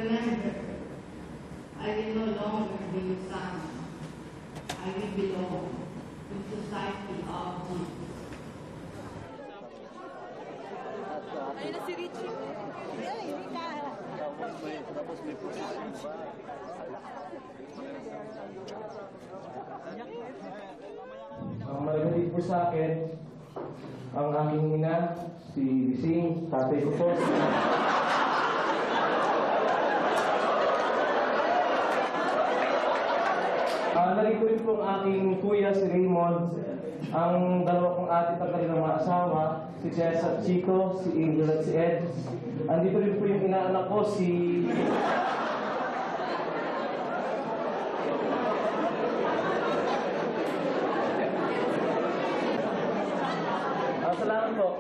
remember, I will no longer be your son. I will belong to the society of Jesus. Ayun na si Richie. Ang marinig po sa akin, ang aking ina, si Bising, tatay ko po. Narito rin po ang aking kuya, si Raymond, ang dalawa kong ate at kanilang mga asawa, si Jess at Chico, si Angel at si Ed. Andito rin po yung inaanak ko, si... Salamat po.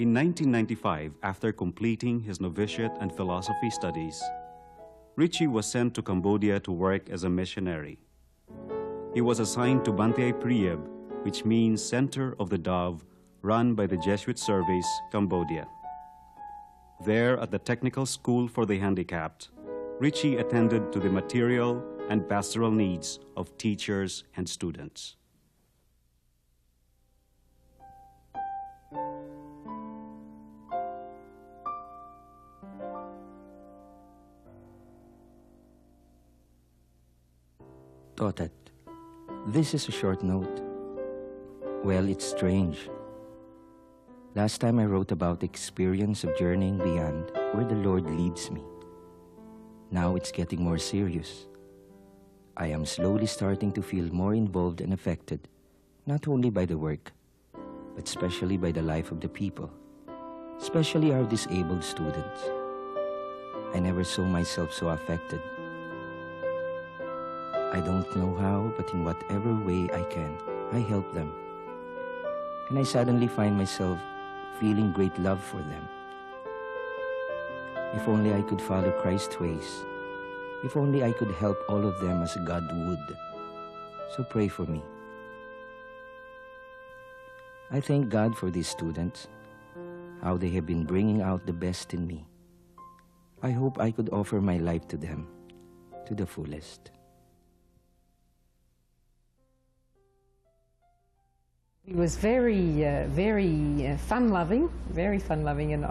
In 1995, after completing his novitiate and philosophy studies, Richie was sent to Cambodia to work as a missionary. He was assigned to Banteay Preab, which means Center of the Dove, run by the Jesuit Service, Cambodia. There at the Technical School for the Handicapped, Richie attended to the material and pastoral needs of teachers and students. Totet, this is a short note. Well, it's strange. Last time I wrote about the experience of journeying beyond where the Lord leads me. Now it's getting more serious. I am slowly starting to feel more involved and affected, not only by the work, but especially by the life of the people, especially our disabled students. I never saw myself so affected. I don't know how, but in whatever way I can, I help them. And I suddenly find myself feeling great love for them. If only I could follow Christ's ways. If only I could help all of them as God would. So pray for me. I thank God for these students, how they have been bringing out the best in me. I hope I could offer my life to them to the fullest. He was very fun-loving, and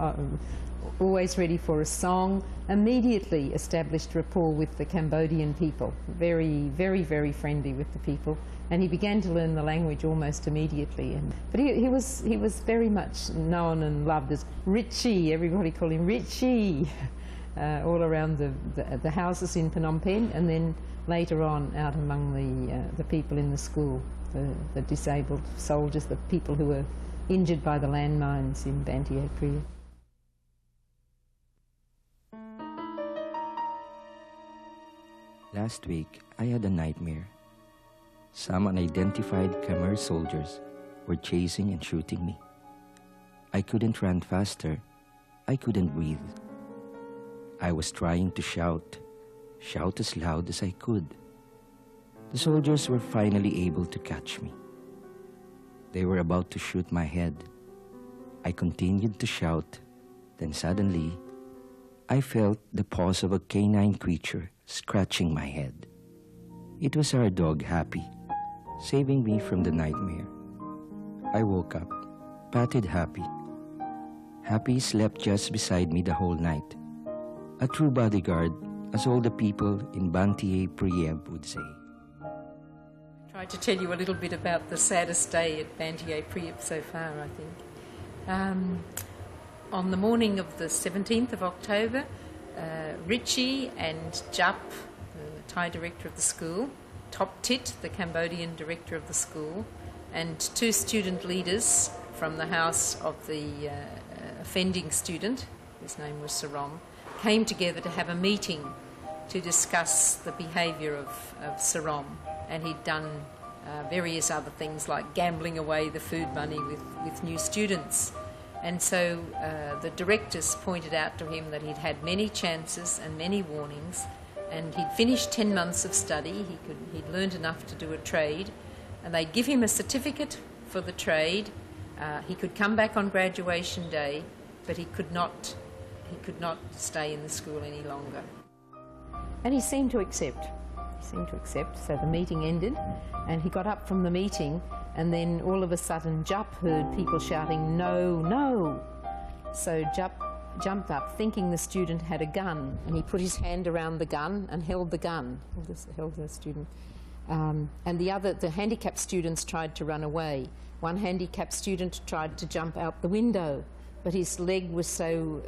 always ready for a song. Immediately established rapport with the Cambodian people, very friendly with the people, and he began to learn the language almost immediately. But he was very much known and loved as Richie. Everybody called him Richie, all around the houses in Phnom Penh, and then later on out among the people in the school. The disabled soldiers, the people who were injured by the landmines in Banteay Preab. Last week, I had a nightmare. Some unidentified Khmer soldiers were chasing and shooting me. I couldn't run faster. I couldn't breathe. I was trying to shout as loud as I could. The soldiers were finally able to catch me. They were about to shoot my head. I continued to shout, then suddenly, I felt the paws of a canine creature scratching my head. It was our dog, Happy, saving me from the nightmare. I woke up, patted Happy. Happy slept just beside me the whole night. A true bodyguard, as all the people in Banteay Preab would say. Tried to tell you a little bit about the saddest day at Banteay Preab so far, I think. On the morning of the 17th of October, Richie and Jup, the Thai director of the school, Top Tit, the Cambodian director of the school, and two student leaders from the house of the offending student, his name was Sarom, came together to have a meeting to discuss the behaviour of Sarom. And he'd done various other things like gambling away the food money with new students. And so the directors pointed out to him that he'd had many chances and many warnings, and he'd finished 10 months of study. He'd learned enough to do a trade, and they'd give him a certificate for the trade. He could come back on graduation day, but he could not stay in the school any longer. And he seemed to accept. So the meeting ended, and he got up from the meeting, and then all of a sudden Jup heard people shouting, "No, no!" So Jup jumped up, thinking the student had a gun, and he put his hand around the gun and held the gun, held the student. And the handicapped students tried to run away. One handicapped student tried to jump out the window, but his leg was so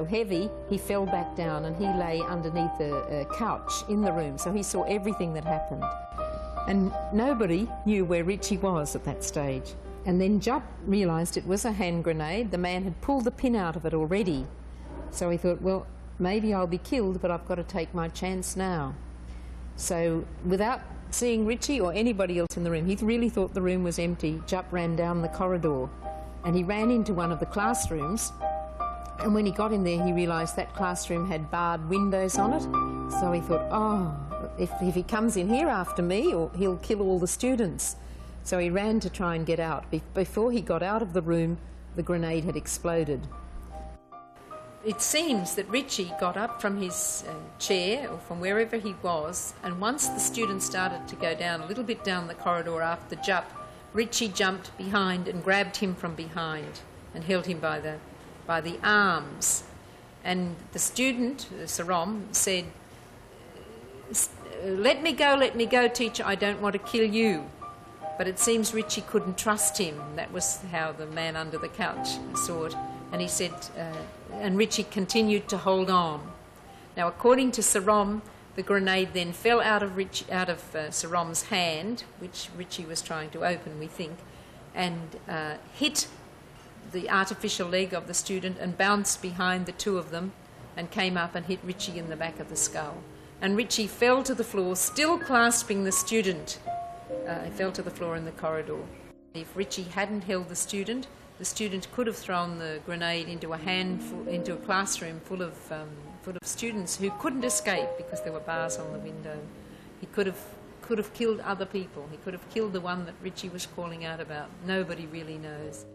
heavy, he fell back down, and he lay underneath a couch in the room, so he saw everything that happened. And nobody knew where Richie was at that stage. And then Jup realised it was a hand grenade. The man had pulled the pin out of it already. So he thought, well, maybe I'll be killed, but I've got to take my chance now. So without seeing Richie or anybody else in the room, he really thought the room was empty. Jup ran down the corridor, and he ran into one of the classrooms. And when he got in there, he realised that classroom had barred windows on it. So he thought, oh, if he comes in here after me, or he'll kill all the students. So he ran to try and get out. Before he got out of the room, the grenade had exploded. It seems that Richie got up from his chair, or from wherever he was, and once the students started to go down, a little bit down the corridor after Jup, Richie jumped behind and grabbed him from behind and held him by the arms. And the student, Sarom, said, let me go, teacher, I don't want to kill you." But it seems Richie couldn't trust him. That was how the man under the couch saw it. And he said, and Richie continued to hold on. Now, according to Sarom, the grenade then fell out of Sarom's hand, which Richie was trying to open, we think, and hit the artificial leg of the student and bounced behind the two of them and came up and hit Richie in the back of the skull. And Richie fell to the floor, still clasping the student. He fell to the floor in the corridor. If Richie hadn't held the student could have thrown the grenade into a classroom full of students who couldn't escape because there were bars on the window. He could have killed other people. He could have killed the one that Richie was calling out about. Nobody really knows.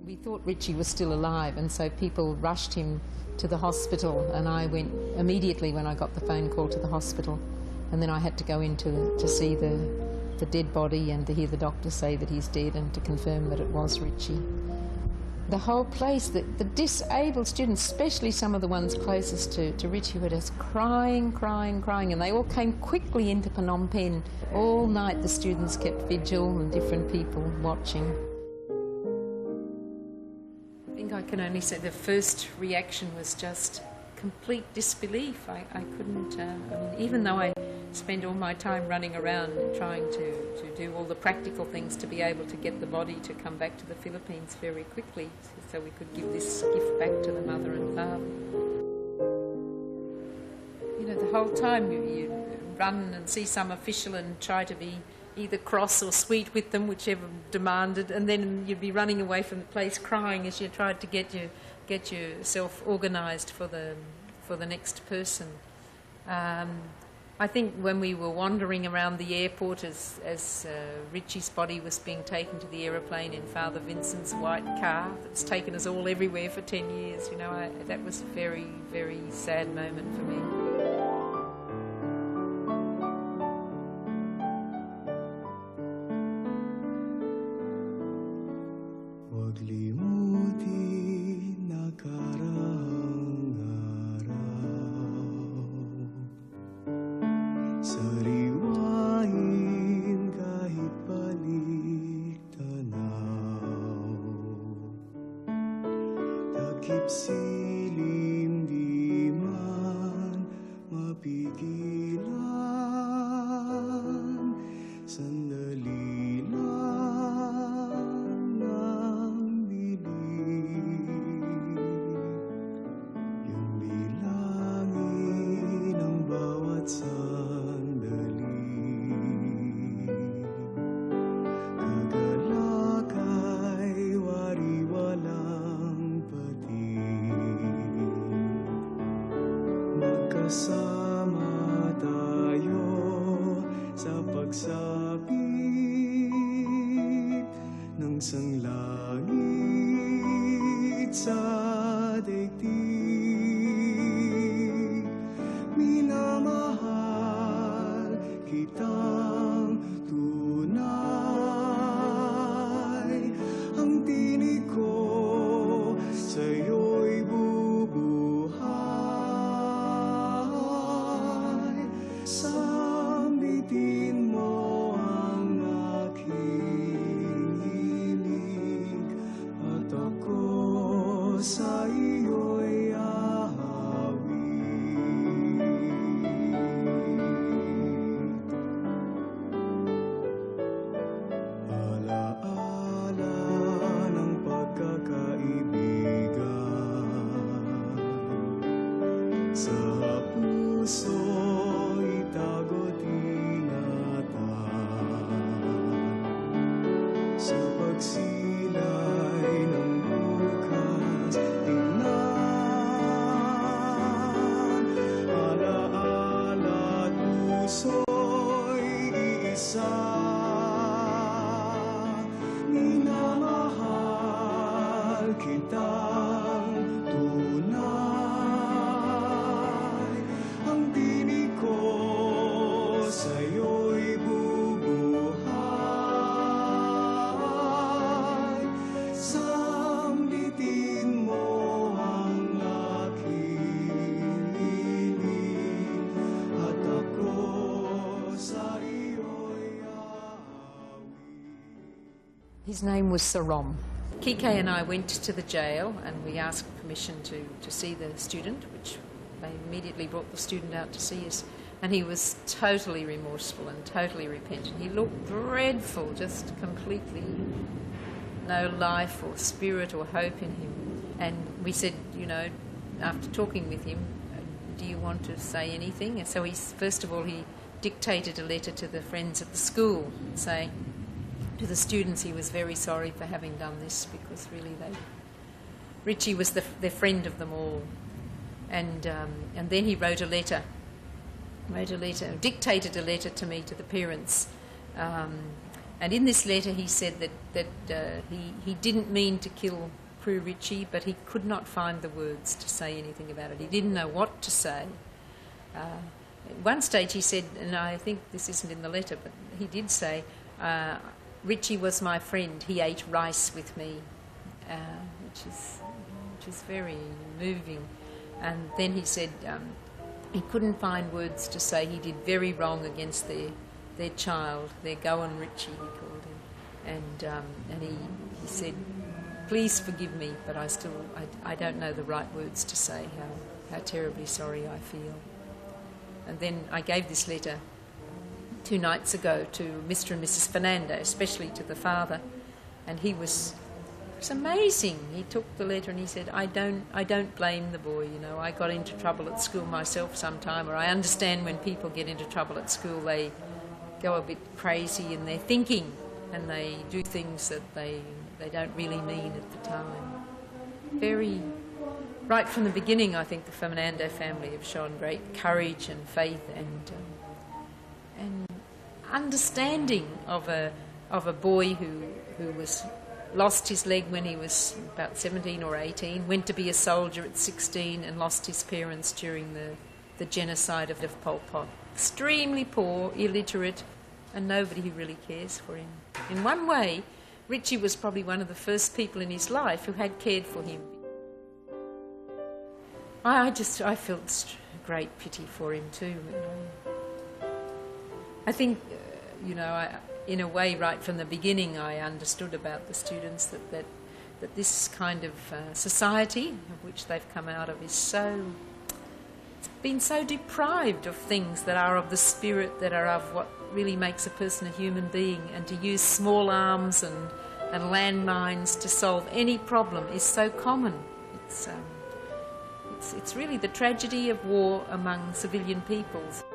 We thought Richie was still alive, and so people rushed him to the hospital, and I went immediately when I got the phone call to the hospital, and then I had to go in to see the dead body and to hear the doctor say that he's dead and to confirm that it was Richie. The whole place, the disabled students, especially some of the ones closest to Richie, were just crying, and they all came quickly into Phnom Penh. All night the students kept vigil and different people watching. I can only say the first reaction was just complete disbelief. I couldn't, even though I spent all my time running around trying to do all the practical things to be able to get the body to come back to the Philippines very quickly so we could give this gift back to the mother and father. You know, the whole time you run and see some official and try to be either cross or sweet with them, whichever demanded, and then you'd be running away from the place crying as you tried to get yourself organised for the next person. I think when we were wandering around the airport as Richie's body was being taken to the aeroplane in Father Vincent's white car that's taken us all everywhere for 10 years, you know, that was a very, very sad moment for me. Sandali sang langit sa daigdig, minamahal kitang tunay, ang tinig ko sa'yo'y bubuhay, sambitin mo ang aking himig, at ako sa iyo'y alaala ng pagkakaibigan, sa puso itago't ingatan, sa pagsilay ng bukas tingnan, alaala at puso'y iisa, minamahal kitang tunay, ang tinig ko sa'yo'y bubuhay, sambitin mo ang aking himig, at ako sa iyo'y His name was Sarom. Kike and I went to the jail and we asked permission to see the student, which they immediately brought the student out to see us. And he was totally remorseful and totally repentant. He looked dreadful, just completely no life or spirit or hope in him. And we said, you know, after talking with him, do you want to say anything? And so first of all, he dictated a letter to the friends at the school saying, to the students, he was very sorry for having done this, because really Richie was their friend of them all. And then he wrote a letter, dictated a letter to me, to the parents. And in this letter he said that he didn't mean to kill Prue Richie, but he could not find the words to say anything about it. He didn't know what to say. At one stage he said, and I think this isn't in the letter, but he did say, Richie was my friend, he ate rice with me, which is very moving. And then he said he couldn't find words to say he did very wrong against their child, their Goan Richie, he called him. And he said, please forgive me, but I don't know the right words to say how terribly sorry I feel. And then I gave this letter 2 nights ago to Mr. and Mrs. Fernando, especially to the father, and it was amazing. He took the letter and he said, I don't blame the boy, you know, I got into trouble at school myself sometime, or I understand when people get into trouble at school, they go a bit crazy in their thinking and they do things that they don't really mean at the time. Right from the beginning, I think the Fernando family have shown great courage and faith and understanding of a boy who was lost his leg when he was about 17 or 18, went to be a soldier at 16 and lost his parents during the genocide of Pol Pot. Extremely poor, illiterate, and nobody who really cares for him. In one way, Richie was probably one of the first people in his life who had cared for him. I felt great pity for him too. I think, in a way, right from the beginning, I understood about the students that this kind of society of which they've come out of it's been so deprived of things that are of the spirit, that are of what really makes a person a human being, and to use small arms and landmines to solve any problem is so common. It's really the tragedy of war among civilian peoples.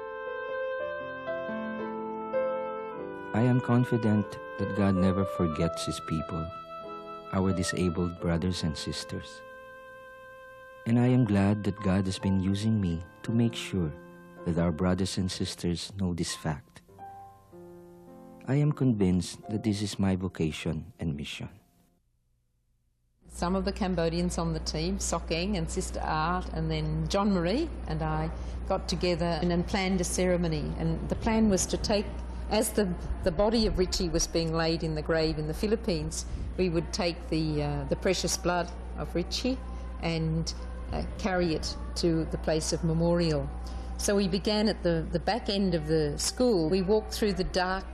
I am confident that God never forgets His people, our disabled brothers and sisters. And I am glad that God has been using me to make sure that our brothers and sisters know this fact. I am convinced that this is my vocation and mission. Some of the Cambodians on the team, Sokeng and Sister Art, and then John Marie and I got together and planned a ceremony. And the plan was to take, as the body of Richie was being laid in the grave in the Philippines, we would take the precious blood of Richie and carry it to the place of memorial. So we began at the back end of the school. We walked through the dark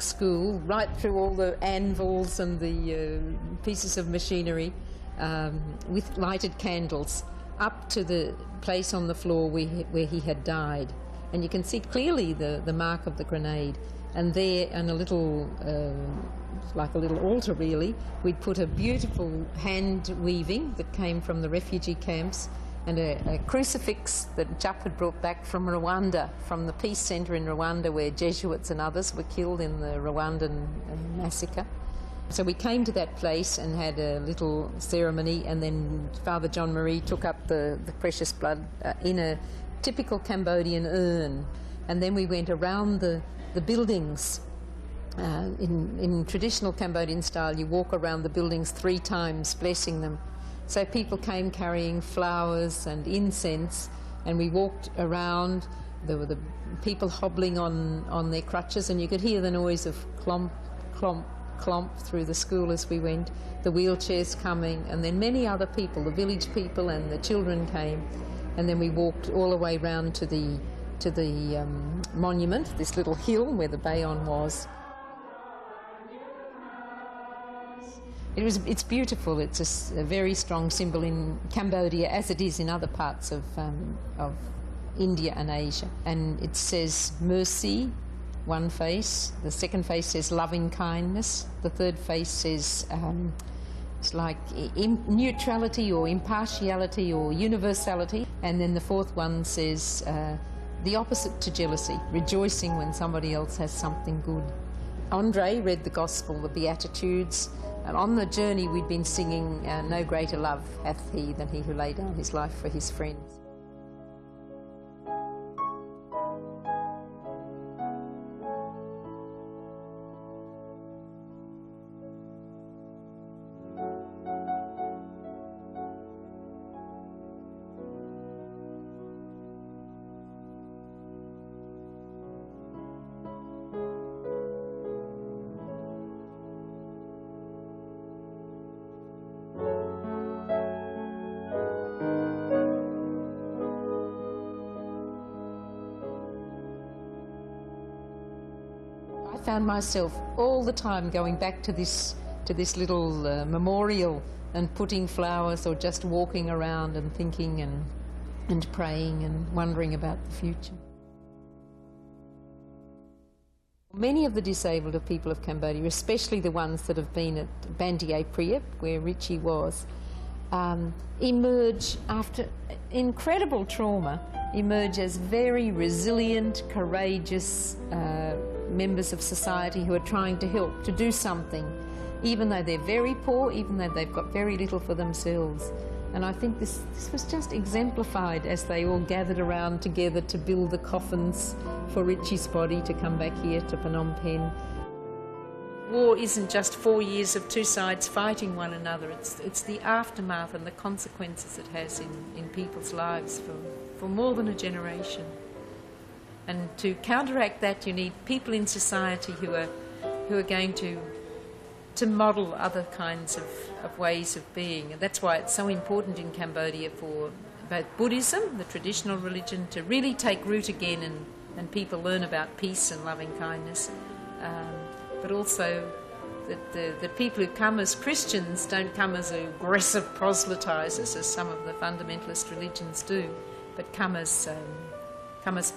school, right through all the anvils and the pieces of machinery with lighted candles, up to the place on the floor where he had died. And you can see clearly the mark of the grenade. And there, on a little, like a little altar really, we'd put a beautiful hand weaving that came from the refugee camps, and a crucifix that Jupp had brought back from Rwanda, from the peace centre in Rwanda where Jesuits and others were killed in the Rwandan massacre. So we came to that place and had a little ceremony, and then Father John Marie took up the precious blood in a typical Cambodian urn. And then we went around the buildings. In traditional Cambodian style, you walk around the buildings 3 times, blessing them. So people came carrying flowers and incense, and we walked around. There were the people hobbling on their crutches, and you could hear the noise of clomp, clomp, clomp through the school as we went, the wheelchairs coming, and then many other people, the village people and the children came. And then we walked all the way round to the monument, this little hill where the Bayon was. It's beautiful. It's a very strong symbol in Cambodia, as it is in other parts of India and Asia. And it says mercy, one face. The second face says loving kindness. The third face says it's like neutrality or impartiality or universality. And then the fourth one says the opposite to jealousy, rejoicing when somebody else has something good. Andre read the Gospel, the Beatitudes. And on the journey we'd been singing, no greater love hath he than he who laid down his life for his friends. I found myself all the time going back to this little memorial and putting flowers, or just walking around and thinking and praying and wondering about the future. Many of the disabled people of Cambodia, especially the ones that have been at Banteay Preab, where Richie was, emerge after incredible trauma, emerge as very resilient, courageous members of society who are trying to help, to do something, even though they're very poor, even though they've got very little for themselves. And I think this was just exemplified as they all gathered around together to build the coffins for Richie's body to come back here to Phnom Penh. War isn't just 4 years of two sides fighting one another. It's the aftermath and the consequences it has in people's lives for more than a generation. And to counteract that, you need people in society who are going to model other kinds of ways of being. And that's why it's so important in Cambodia for both Buddhism, the traditional religion, to really take root again and people learn about peace and loving kindness. But also that the people who come as Christians don't come as aggressive proselytizers, as some of the fundamentalist religions do, but come as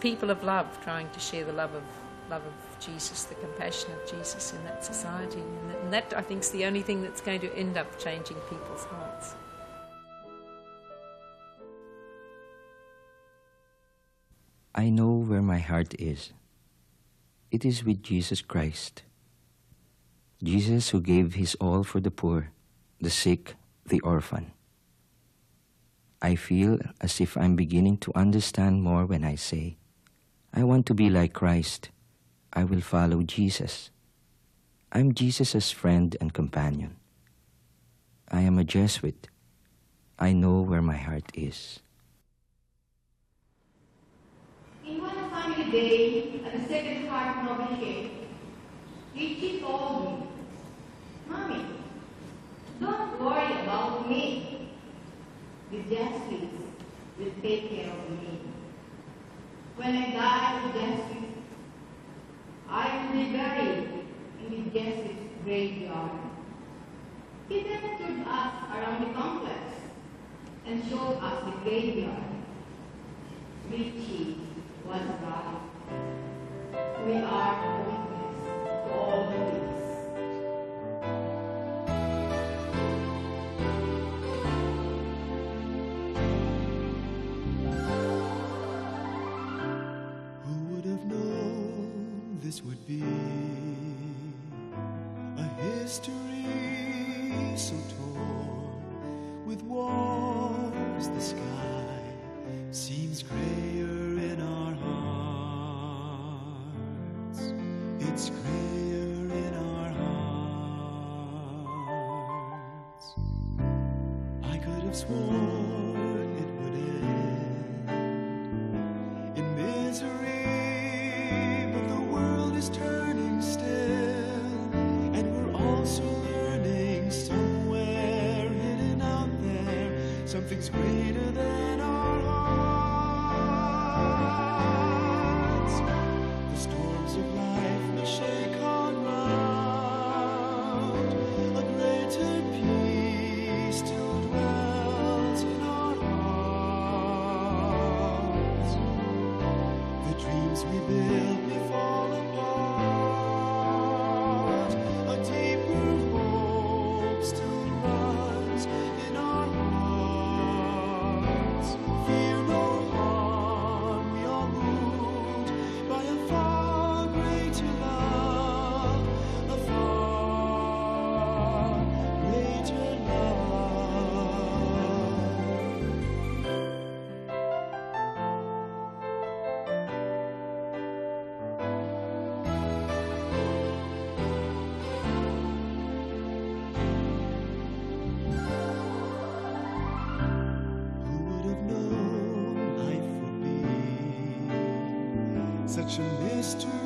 people of love, trying to share the love of Jesus, the compassion of Jesus in that society. And that, I think, is the only thing that's going to end up changing people's hearts. I know where my heart is. It is with Jesus Christ. Jesus who gave his all for the poor, the sick, the orphan. I feel as if I'm beginning to understand more when I say, I want to be like Christ. I will follow Jesus I'm Jesus' friend and companion. I am a Jesuit. I know where my heart is. In one family day at the Sacred Heart Novitiate, Richie told me, "Mommy, don't worry about me. The Jesuits will take care of me. When I die, the Jesuits, I will be buried in the Jesuit graveyard." He then took us around the complex and showed us the graveyard. Richie was right. We are witness to all this. Who would have known this would be a history so torn with wars? The sky seems grayer in our hearts. It's grayer in our hearts. I could have sworn it would end in misery, but the world is turning still, and we're also learning somewhere hidden out there, something's greater than our hearts. The storms of life may shake on round, a greater peace still dwells in our hearts. The dreams we build may fall apart. A deeper hope still runs in our hearts. Fear no harm, we are moved by a far greater love, a far greater love. Who would have known life would be such a mystery?